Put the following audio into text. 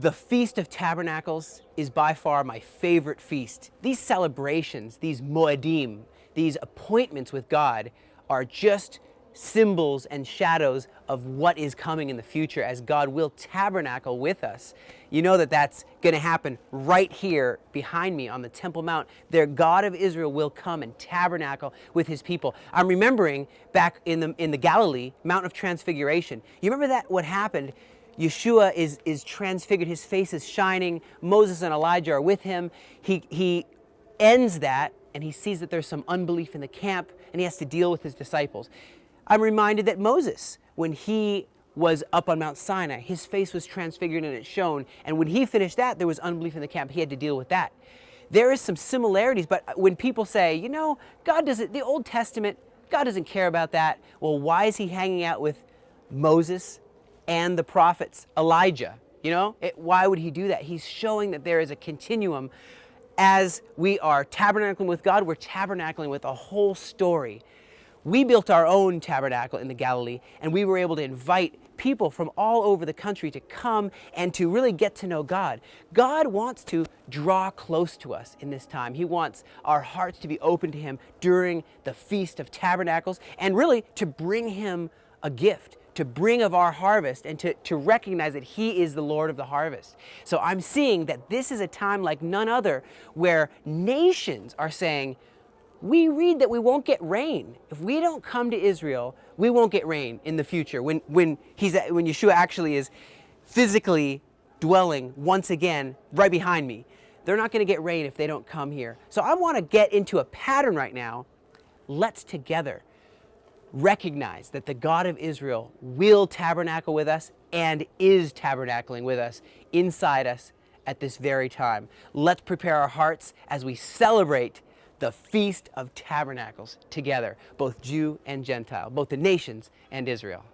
The Feast of Tabernacles is by far my favorite feast. These celebrations, these moedim, these appointments with God are just symbols and shadows of what is coming in the future as God will tabernacle with us. You know that that's going to happen right here behind me on the Temple Mount. Their God of Israel will come and tabernacle with his people. I'm remembering back in the Galilee, Mount of Transfiguration. You remember that what happened? Yeshua is transfigured, his face is shining, Moses and Elijah are with him. He ends that and he sees that there's some unbelief in the camp and he has to deal with his disciples. I'm reminded that Moses, when he was up on Mount Sinai, his face was transfigured and it shone, and when he finished that, there was unbelief in the camp. He had to deal with that. There is some similarities, but when people say, you know, God doesn't, the Old Testament, God doesn't care about that. Well, why is he hanging out with Moses and the prophets, Elijah? You know, why would he do that? He's showing that there is a continuum. As we are tabernacling with God, we're tabernacling with a whole story. We built our own tabernacle in the Galilee, and we were able to invite people from all over the country to come and to really get to know God. God wants to draw close to us in this time. He wants our hearts to be open to him during the Feast of Tabernacles, and really to bring him a gift, to bring of our harvest, and to recognize that he is the Lord of the harvest. So I'm seeing that this is a time like none other where nations are saying, we read that we won't get rain. If we don't come to Israel, we won't get rain in the future. When Yeshua actually is physically dwelling once again right behind me, they're not going to get rain if they don't come here. So I want to get into a pattern right now. Let's together recognize that the God of Israel will tabernacle with us and is tabernacling with us inside us at this very time. Let's prepare our hearts as we celebrate the Feast of Tabernacles together, both Jew and Gentile, both the nations and Israel.